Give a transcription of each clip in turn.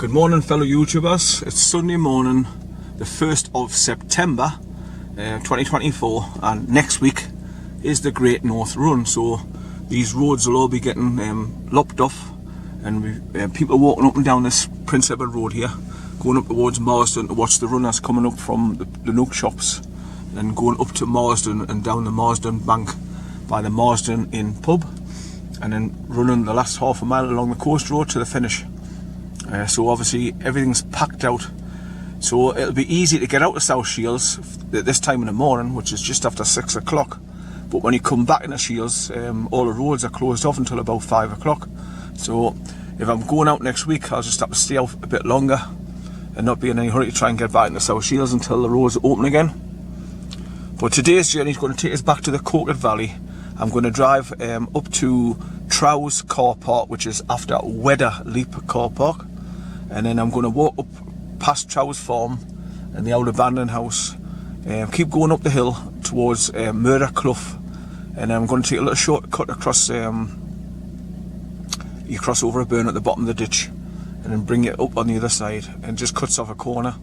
Good morning, fellow YouTubers. It's Sunday morning, the 1st of September 2024, and next week is the Great North Run. So these roads will all be getting lopped off, and people walking up and down this Prince Edward Road here, going up towards Marsden to watch the runners coming up from the Nook shops, and going up to Marsden and down the Marsden bank by the Marsden Inn pub, and then running the last half a mile along the coast road to the finish. So obviously everything's packed out, so it'll be easy to get out of South Shields at this time in the morning, which is just after 6 o'clock. But when you come back into Shields, all the roads are closed off until about 5 o'clock. So if I'm going out next week, I'll just have to stay out a bit longer and not be in any hurry to try and get back into South Shields until the roads open again. But today's journey is going to take us back to the Coquet Valley. I'm going to drive up to TROWS car park, which is after Wedder Leap car park, and then I'm going to walk up past TROWS farm and the old abandoned house, keep going up the hill towards Murder Clough, and I'm going to take a little shortcut across, you cross over a burn at the bottom of the ditch and then bring it up on the other side, and just cuts off a corner,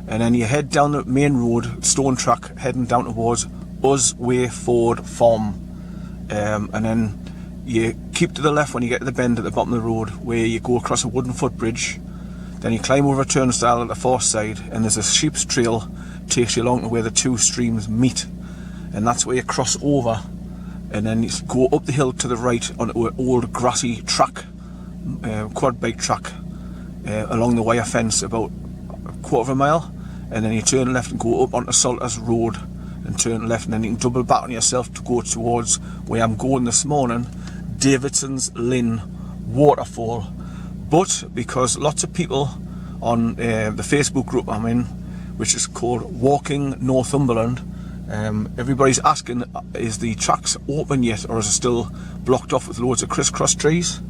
and then you head down the main road, stone track, heading down towards Usway Ford Farm, and then you keep to the left when you get to the bend at the bottom of the road where you go across a wooden footbridge. Then you climb over a turnstile at the far side, and there's a sheep's trail takes you along to where the two streams meet, and that's where you cross over, and then you go up the hill to the right onto an old grassy track, quad bike track, along the wire fence about a quarter of a mile, and then you turn left and go up onto Salters Road and turn left, and then you can double back on yourself to go towards where I'm going this morning, Davidsons Linn waterfall. But because lots of people on the Facebook group I'm in, which is called Walking Northumberland, everybody's asking, is the tracks open yet, or is it still blocked off with loads of crisscross trees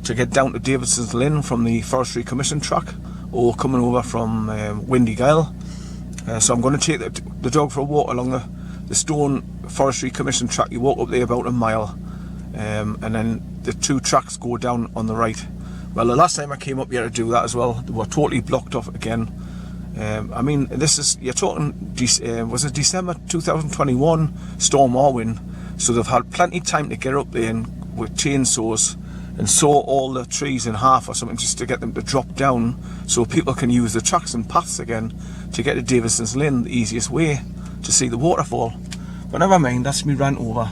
to get down to Davidsons Linn from the Forestry Commission track, or coming over from Windy Gale. So I'm going to take the dog for a walk along the Stone Forestry Commission track. You walk up there about a mile, and then the two tracks go down on the right. Well, the last time I came up here to do that as well, they were totally blocked off again. I mean, this is, you're talking, was it December 2021, Storm Arwen, so they've had plenty of time to get up there and with chainsaws and saw all the trees in half or something, just to get them to drop down so people can use the tracks and paths again to get to Davidsons Linn, the easiest way to see the waterfall. But never mind, that's me rant over.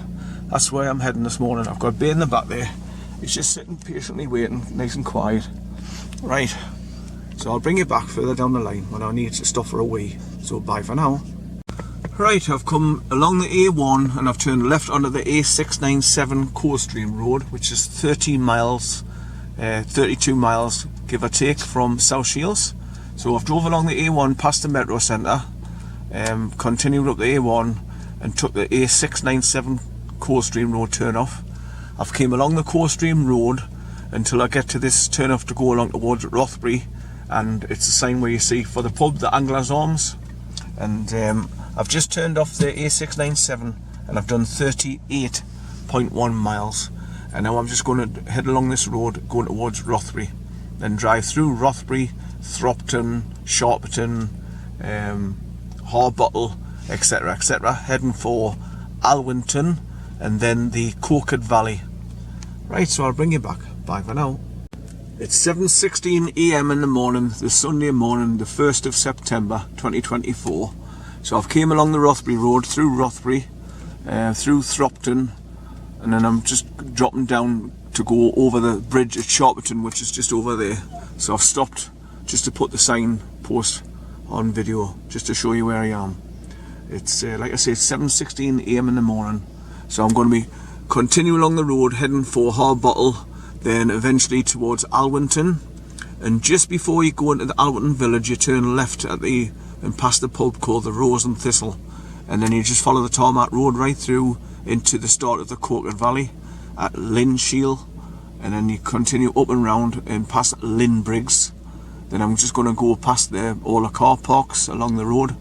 That's where I'm heading this morning. I've got Bay in the back there. He's just sitting patiently waiting, nice and quiet. Right, so I'll bring you back further down the line when I need to stop for a wee. So bye for now. Right, I've come along the A1 and I've turned left onto the A697 Coldstream Road, which is 13 miles, 32 miles give or take from South Shields. So I've drove along the A1 past the Metro Centre, continued up the A1 and took the A697 Coldstream Road turn off. I've came along the Coldstream Road until I get to this turn off to go along towards Rothbury, and it's a sign where you see for the pub, the Angler's Arms, and I've just turned off the A697 and I've done 38.1 miles, and now I'm just going to head along this road going towards Rothbury, then drive through Rothbury, Thropton, Sharpton, Harbottle, etc, etc, heading for Alwynton and then the Coquet Valley. Right, so I'll bring you back. Bye for now. It's 7:16 AM in the morning, this Sunday morning, the 1st of September 2024. So I've came along the Rothbury Road, through Rothbury, through Thropton, and then I'm just dropping down to go over the bridge at Sharpton, which is just over there. So I've stopped just to put the sign post on video, just to show you where I am. It's, like I say, it's 7:16 AM in the morning. So I'm going to be continue along the road heading for Harbottle, then eventually towards Alwynton, and just before you go into the Alwynton village you turn left at the and past the pub called the Rose and Thistle, and then you just follow the tarmac road right through into the start of the Coquet Valley at Linn Shield, and then you continue up and round and past Linn Briggs. Then I'm just going to go past all the car parks along the road.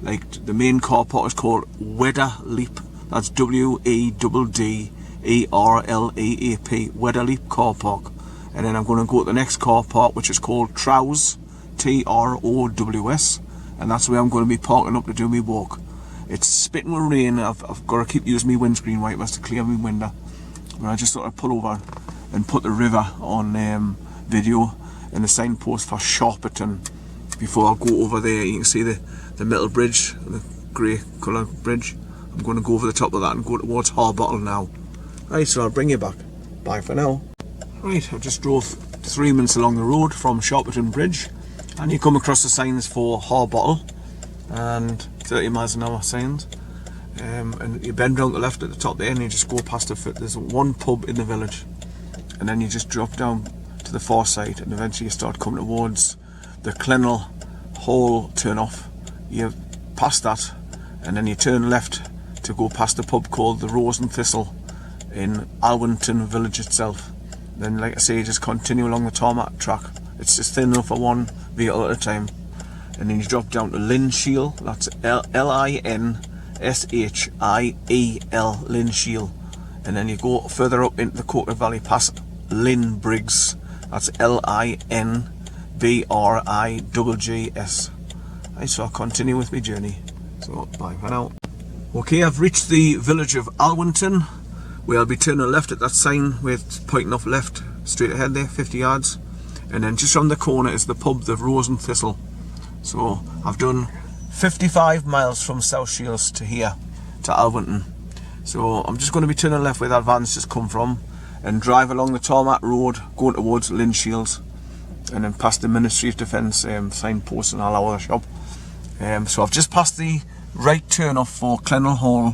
Like the main car park is called Wedder Leap. That's WEDDERLEAP, Wedder Leap car park. and then I'm going to go to the next car park, which is called TROWS, TROWS, and that's where I'm going to be parking up to do my walk. It's spitting with rain. I've got to keep using my windscreen wipers to clear my window, but I just thought I'd pull over and put the river on video and the signpost for Sharperton before I go over there. You can see the metal bridge, the grey colour bridge. I'm going to go over the top of that and go towards Harbottle now. Right, so I'll bring you back. Bye for now. Right, I just drove 3 minutes along the road from Sharperton Bridge, and you come across the signs for Harbottle and 30 miles an hour signs, and you bend round to the left at the top there and you just go past there's one pub in the village, and then you just drop down to the far side and eventually you start coming towards the Clennell Hall turn off. You pass that and then you turn left to go past a pub called the Rose and Thistle in Alwynton village itself. Then, like I say, you just continue along the tarmac track. It's just thin enough for one vehicle at a time, and then you drop down to Linn, that's L-I-N-S-H-I-E-L, Linn, and then you go further up into the Coker Valley past Linn Briggs, that's L-I-N-B-R-I-G-G-S. Right, so I'll continue with my journey, so bye for now. Okay, I've reached the village of Alwynton, where I'll be turning left at that sign where it's pointing off left, straight ahead there, 50 yards. And then just around the corner is the pub, the Rose and Thistle. So I've done 55 miles from South Shields to here, to Alwynton. So I'm just going to be turning left where that van's just come from and drive along the tarmac road going towards Linn Shields, and then past the Ministry of Defence signpost and all our shop. So I've just passed the right turn off for Clennell Hall,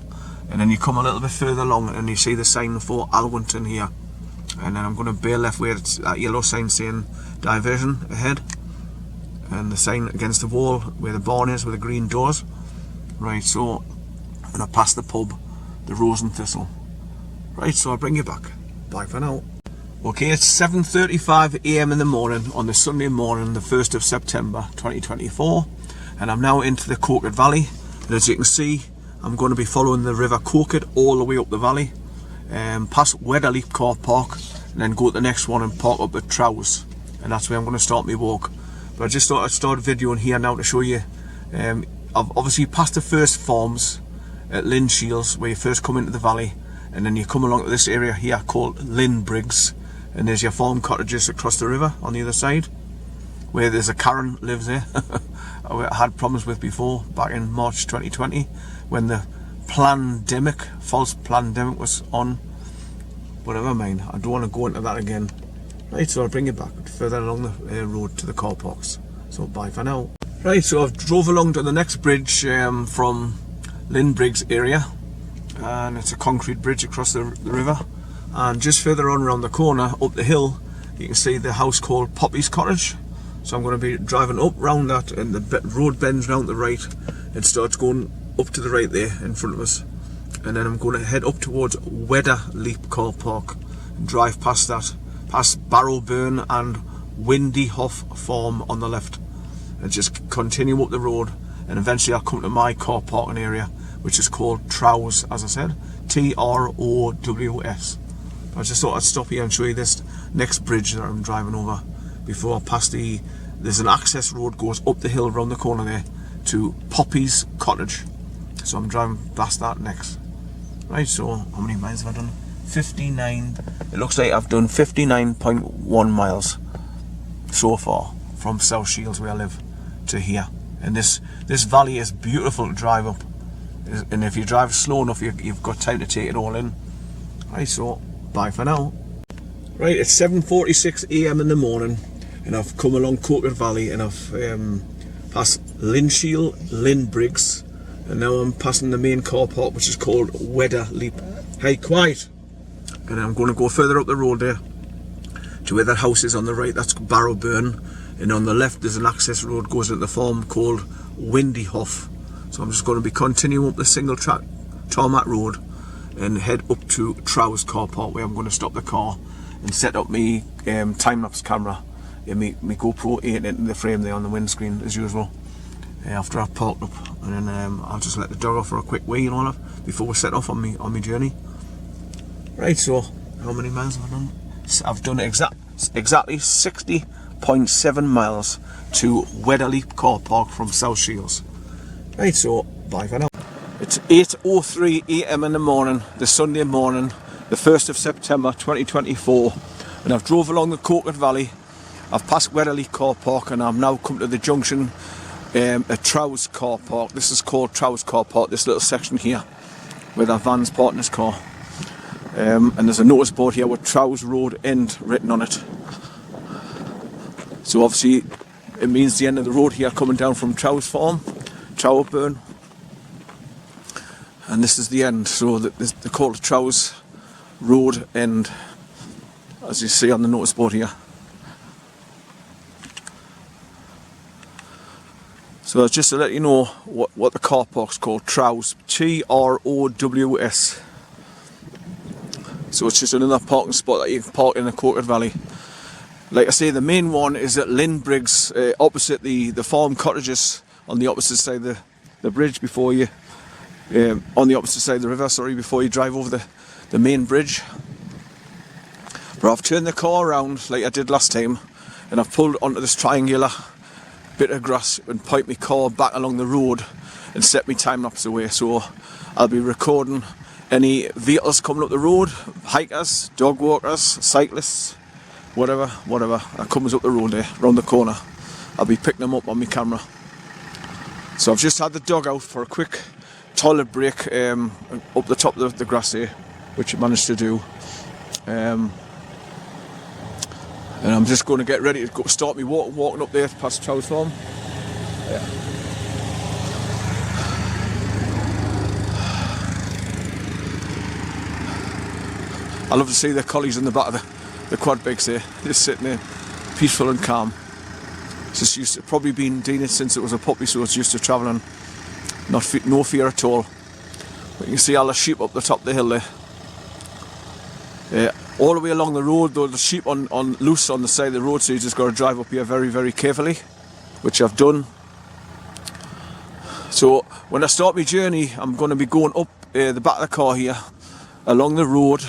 and then you come a little bit further along and you see the sign for Alwynton here, and then I'm going to bear left where it's that yellow sign saying diversion ahead, and the sign against the wall where the barn is with the green doors. Right, so I'm going to pass the pub, the Rose and Thistle. Right, so I'll bring you back. Bye for now. Okay, it's 7:35 AM in the morning on the Sunday morning, the 1st of September 2024, and I'm now into the Coker Valley, and as you can see I'm going to be following the River Coker all the way up the valley, past Wedderleap Car Park, and then go to the next one and park up at TROWS, and that's where I'm going to start my walk. But I just thought I'd start videoing here now to show you. I've obviously passed the first farms at Linn Shields where you first come into the valley, and then you come along to this area here called Linn Briggs, and there's your farm cottages across the river on the other side, where there's a Karen lives there. I had problems with before back in March 2020 when the false pandemic was on. Whatever, mind, I don't want to go into that again. Right, so I'll bring you back further along the road to the car parks. So bye for now. Right, so I've drove along to the next bridge from Linn Briggs area, and it's a concrete bridge across the river, and just further on around the corner up the hill you can see the house called Poppy's Cottage. So I'm going to be driving up round that, and the road bends round the right and starts going up to the right there in front of us, and then I'm going to head up towards Wedderleap Car Park and drive past that, past Barrowburn and Windy Hoff Farm on the left, and just continue up the road, and eventually I'll come to my car parking area, which is called TROWS, as I said, TROWS. I just thought I'd stop here and show you this next bridge that I'm driving over before I pass there's an access road goes up the hill around the corner there to Poppy's Cottage. So I'm driving past that next. Right, so how many miles have I done? 59. It looks like I've done 59.1 miles so far from South Shields where I live to here. And this valley is beautiful to drive up, and if you drive slow enough you've got time to take it all in. Right, so bye for now. Right, it's 7:46 AM in the morning, and I've come along Coker Valley, and I've passed Linn Briggs, and now I'm passing the main car park, which is called Wedderleap. Hey, quiet! And I'm going to go further up the road there to where that house is on the right. That's Barrowburn, and on the left there's an access road goes into the farm called Windy Hoff. So I'm just going to be continuing up the single track tarmac road and head up to TROWS car park, where I'm going to stop the car and set up my time-lapse camera and my GoPro 8 into the frame there on the windscreen as usual, after I've parked up, and then I'll just let the dog off for a quick wee and all that before we set off on my journey. Right, so how many miles have I done? I've done exactly 60.7 miles to Wedderleap Car Park from South Shields. Right, so bye for now. It's 8:03 AM in the morning, the Sunday morning, the 1st of September 2024, and I've drove along the Coquet Valley. I've passed Wedderleap Car Park and I'm now come to the junction at TROWS Car Park. This is called TROWS Car Park, this little section here where our van's parked in his car. And there's a notice board here with TROWS Road End written on it. So obviously it means the end of the road here coming down from TROWS Farm, Trowerburn. And this is the end, so they call it TROWS Road End, as you see on the notice board here. So just to let you know what the car park's called, TROWS, TROWS. So it's just another parking spot that you can park in the Coquet Valley. Like I say, the main one is at Linn Briggs, opposite the farm cottages, on the opposite side of the bridge before you, on the opposite side of the river, sorry, before you drive over the main bridge. But I've turned the car around like I did last time, and I've pulled onto this triangular bit of grass and piped my car back along the road and set my time lapse away. So I'll be recording any vehicles coming up the road, hikers, dog walkers, cyclists, whatever that comes up the road there, round the corner. I'll be picking them up on my camera. So I've just had the dog out for a quick toilet break up the top of the grass here, which I managed to do. And I'm just going to get ready to go start me walking up there past TROWS Farm. Yeah. I love to see the collies in the back of the quad bikes there, just sitting there, peaceful and calm. It's just used to, probably been doing it since it was a puppy, so it's used to travelling, no fear at all. But you can see all the sheep up the top of the hill there. Yeah. All the way along the road, though, the sheep on loose on the side of the road, so you just got to drive up here very, very carefully, which I've done. So when I start my journey, I'm going to be going up the back of the car here, along the road,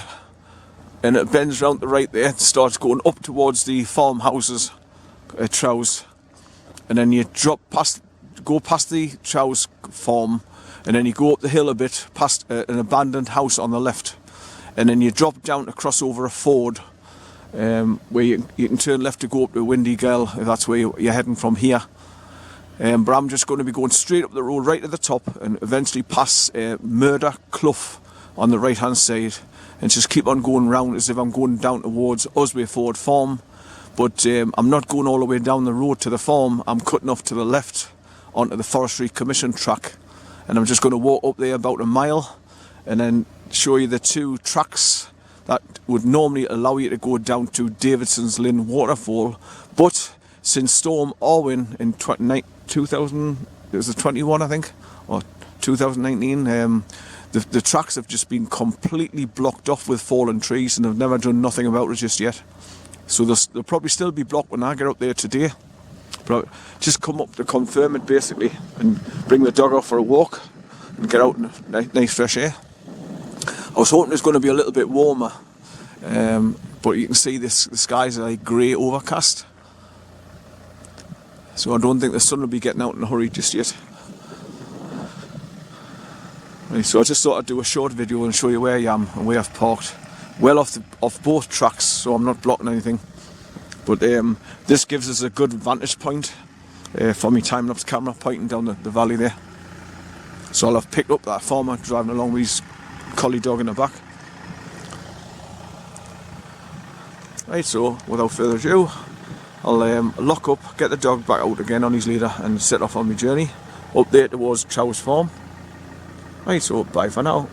and it bends round to the right there, and starts going up towards the farmhouses at TROWS, and then you go past the TROWS farm, and then you go up the hill a bit, past an abandoned house on the left. And then you drop down to cross over a ford, where you can turn left to go up to Windy Girl, if that's where you're heading from here. But I'm just going to be going straight up the road right to the top and eventually pass Murder Clough on the right hand side, and just keep on going round as if I'm going down towards Osway Ford Farm. But I'm not going all the way down the road to the farm, I'm cutting off to the left onto the Forestry Commission track, and I'm just going to walk up there about a mile and then show you the two tracks that would normally allow you to go down to Davidsons Linn waterfall, but since Storm Orwin in 2021 I think, or 2019, the tracks have just been completely blocked off with fallen trees, and they've never done nothing about it just yet. So they'll probably still be blocked when I get up there today, but I'll just come up to confirm it basically, and bring the dog out for a walk and get out in nice fresh air. I was hoping it was going to be a little bit warmer, but you can see the skies are like grey overcast, so I don't think the sun will be getting out in a hurry just yet. Right, so I just thought I'd do a short video and show you where I am and where I've parked, well off both tracks, so I'm not blocking anything. But this gives us a good vantage point for my time-lapse camera pointing down the valley there. So I'll have picked up that farmer driving along with his collie dog in the back. Right, so without further ado, I'll lock up, get the dog back out again on his leader and set off on my journey up there towards TROWS Farm. Right, so bye for now.